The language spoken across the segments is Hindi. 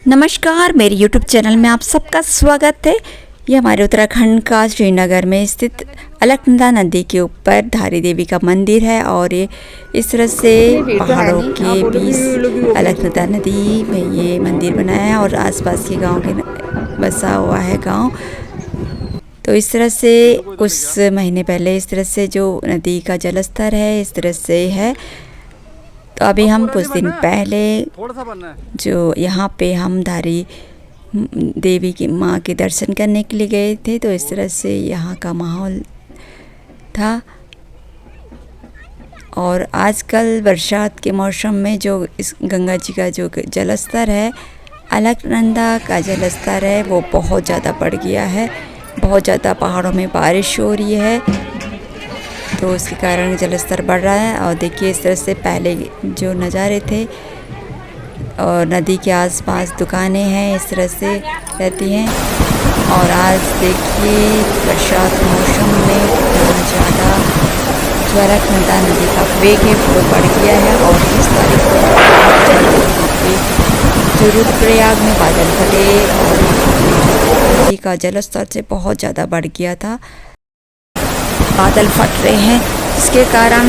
नमस्कार, मेरे YouTube चैनल में आप सबका स्वागत है। ये हमारे उत्तराखंड का श्रीनगर में स्थित अलकनंदा नदी के ऊपर धारी देवी का मंदिर है और ये इस तरह से पहाड़ों के बीच अलकनंदा नदी में ये मंदिर बनाया है और आसपास के गांव के बसा हुआ है गांव। तो इस तरह से कुछ महीने पहले इस तरह से जो नदी का जलस्तर है इस तरह से है। तो अभी हम कुछ दिन पहले जो यहाँ पे हम धारी देवी की माँ के दर्शन करने के लिए गए थे, तो इस तरह से यहाँ का माहौल था। और आजकल बरसात के मौसम में जो इस गंगा जी का जो जलस्तर है, अलकनंदा का जलस्तर है, वो बहुत ज़्यादा बढ़ गया है। बहुत ज़्यादा पहाड़ों में बारिश हो रही है, तो उसके कारण जलस्तर बढ़ रहा है। और देखिए इस तरह से पहले जो नज़ारे थे और नदी के आसपास दुकानें हैं इस तरह से रहती हैं। और आज देखिए बरसात मौसम में बहुत ज़्यादा जो अलकनंदा नदी का वेग है वो बढ़ गया है। और इस तारीख को जो रुद्रप्रयाग में बादल फटे और नदी का जलस्तर से बहुत ज़्यादा बढ़ गया था। बादल फट रहे हैं जिसके कारण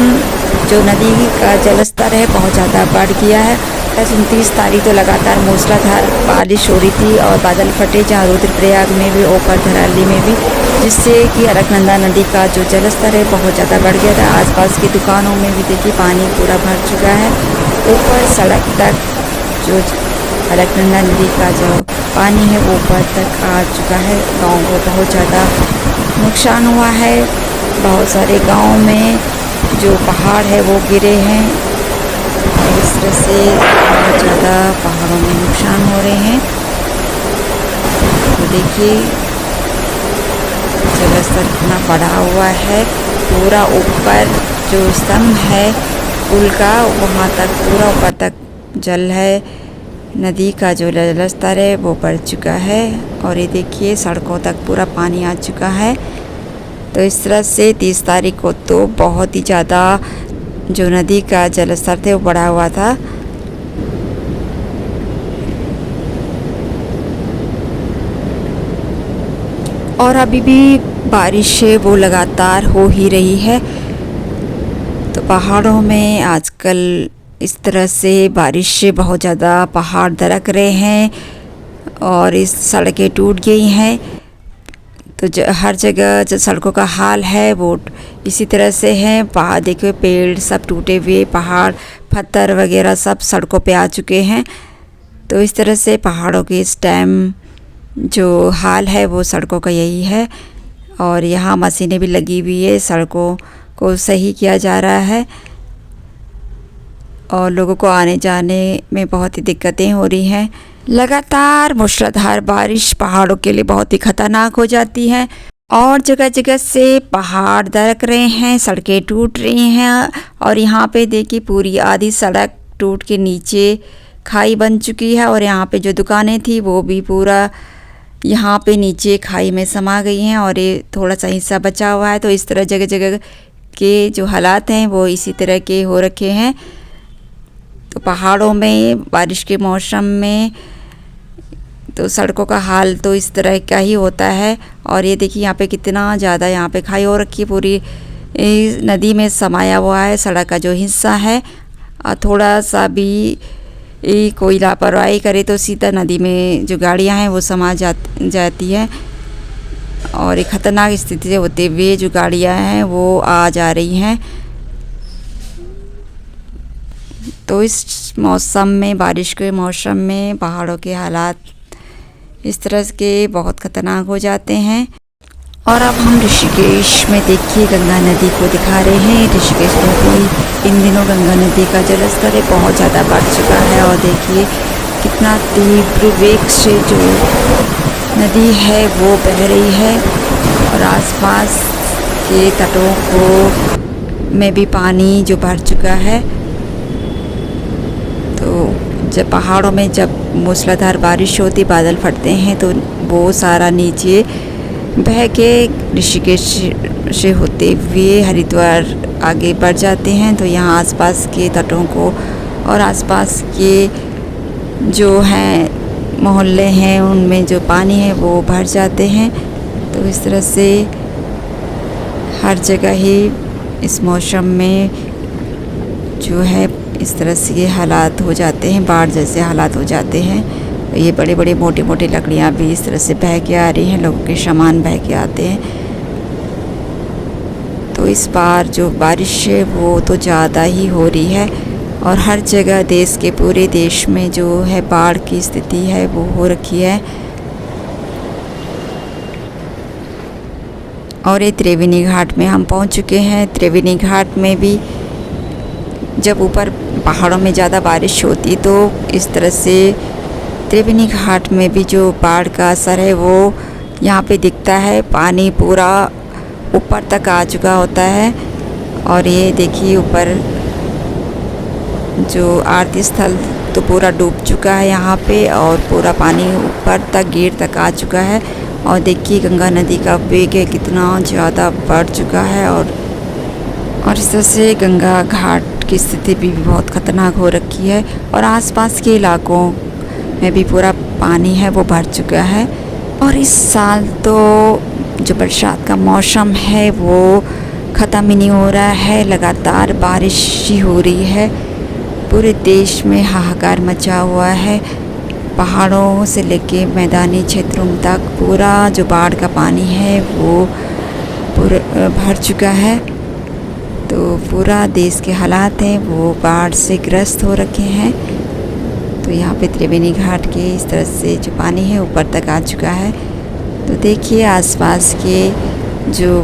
जो नदी का जलस्तर है बहुत ज़्यादा बढ़ गया है। 29 तारीख तो लगातार मूसलाधार बारिश हो रही थी और बादल फटे जहाँ रुद्रप्रयाग में भी ऊपर धराली में भी, जिससे कि अलकनंदा नदी का जो जलस्तर है बहुत ज़्यादा बढ़ गया था। आसपास की दुकानों में भी देखिए पानी पूरा भर चुका है। ऊपर सड़क तक जो अलकनंदा नदी का जो पानी है ऊपर तक आ चुका है। गाँव को बहुत ज़्यादा नुकसान हुआ है। बहुत सारे गांव में जो पहाड़ है वो गिरे हैं और इस तरह से बहुत ज़्यादा पहाड़ों में नुकसान हो रहे हैं। तो देखिए जलस्तर कितना बढ़ा हुआ है। पूरा ऊपर जो स्तंभ है पुल का वहाँ तक पूरा ऊपर तक जल है। नदी का जो जलस्तर है वो बढ़ चुका है और ये देखिए सड़कों तक पूरा पानी आ चुका है। तो इस तरह से 30 तारीख को तो बहुत ही ज़्यादा जो नदी का जलस्तर थे वो बढ़ा हुआ था। और अभी भी बारिश है वो लगातार हो ही रही है। तो पहाड़ों में आजकल इस तरह से बारिश से बहुत ज़्यादा पहाड़ दरक रहे हैं और इस सड़कें टूट गई हैं। तो हर जगह जो सड़कों का हाल है वो इसी तरह से है। पहाड़ देखिए पेड़ सब टूटे हुए, पहाड़ पत्थर वगैरह सब सड़कों पे आ चुके हैं। तो इस तरह से पहाड़ों के इस टाइम जो हाल है वो सड़कों का यही है। और यहाँ मशीनें भी लगी हुई है, सड़कों को सही किया जा रहा है और लोगों को आने जाने में बहुत ही दिक्कतें हो रही हैं। लगातार मूसलाधार बारिश पहाड़ों के लिए बहुत ही खतरनाक हो जाती है और जगह जगह से पहाड़ दरक रहे हैं, सड़कें टूट रही हैं। और यहाँ पे देखिए पूरी आधी सड़क टूट के नीचे खाई बन चुकी है और यहाँ पे जो दुकानें थी वो भी पूरा यहाँ पे नीचे खाई में समा गई हैं और ये थोड़ा सा हिस्सा बचा हुआ है। तो इस तरह जगह जगह के जो हालात हैं वो इसी तरह के हो रखे हैं। तो पहाड़ों में बारिश के मौसम में तो सड़कों का हाल तो इस तरह का ही होता है। और ये देखिए यहाँ पे कितना ज़्यादा यहाँ पे खाई हो रखी है, पूरी नदी में समाया हुआ है सड़क का जो हिस्सा है। और थोड़ा सा भी कोई लापरवाही करे तो सीधा नदी में जो गाड़ियाँ हैं वो समा जाती है और एक ख़तरनाक स्थिति से होते हुए जो गाड़ियाँ हैं वो आ जा रही हैं। तो इस मौसम में, बारिश के मौसम में पहाड़ों के हालात इस तरह के बहुत ख़तरनाक हो जाते हैं। और अब हम ऋषिकेश में देखिए गंगा नदी को दिखा रहे हैं। ऋषिकेश में भी इन दिनों गंगा नदी का जलस्तर बहुत ज़्यादा बढ़ चुका है और देखिए कितना तीव्र वेग से जो नदी है वो बह रही है और आसपास के तटों को में भी पानी जो भर चुका है। तो जब पहाड़ों में जब मूसलाधार बारिश होती, बादल फटते हैं तो वो सारा नीचे बह के ऋषिकेश से होते हुए हरिद्वार आगे बढ़ जाते हैं। तो यहाँ आसपास के तटों को और आसपास के जो हैं मोहल्ले हैं उनमें जो पानी है वो भर जाते हैं। तो इस तरह से हर जगह ही इस मौसम में जो है इस तरह से ये हालात हो जाते हैं, बाढ़ जैसे हालात हो जाते हैं। ये बड़े बड़े मोटी मोटी लकड़ियाँ भी इस तरह से बह के आ रही हैं, लोगों के सामान बह के आते हैं। तो इस बार जो बारिश है वो तो ज़्यादा ही हो रही है और हर जगह देश के पूरे देश में जो है बाढ़ की स्थिति है वो हो रखी है। और ये त्रिवेणी घाट में हम पहुंच चुके हैं। त्रिवेणी घाट में भी जब ऊपर पहाड़ों में ज़्यादा बारिश होती तो इस तरह से त्रिवेणी घाट में भी जो बाढ़ का असर है वो यहाँ पे दिखता है। पानी पूरा ऊपर तक आ चुका होता है और ये देखिए ऊपर जो आरती स्थल तो पूरा डूब चुका है यहाँ पे और पूरा पानी ऊपर तक गेट तक आ चुका है। और देखिए गंगा नदी का वेग है कितना ज़्यादा बढ़ चुका है और इस तरह से गंगा घाट की स्थिति भी बहुत ख़तरनाक हो रखी है और आसपास के इलाकों में भी पूरा पानी है वो भर चुका है। और इस साल तो जो बरसात का मौसम है वो ख़त्म ही नहीं हो रहा है, लगातार बारिश ही हो रही है। पूरे देश में हाहाकार मचा हुआ है, पहाड़ों से लेके मैदानी क्षेत्रों तक पूरा जो बाढ़ का पानी है वो पूरा भर चुका है। तो पूरा देश के हालात हैं वो बाढ़ से ग्रस्त हो रखे हैं। तो यहाँ पे त्रिवेणी घाट के इस तरह से जो पानी है ऊपर तक आ चुका है। तो देखिए आसपास के जो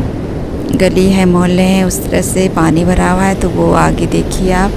गली है मोहल्ले हैं उस तरह से पानी भरा हुआ है। तो वो आगे देखिए आप।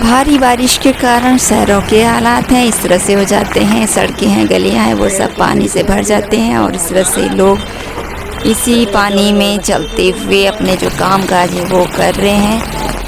भारी बारिश के कारण शहरों के हालात हैं इस तरह से हो जाते हैं। सड़कें हैं, गलियां हैं, वो सब पानी से भर जाते हैं और इस तरह से लोग इसी पानी में चलते हुए अपने जो काम काज है वो कर रहे हैं।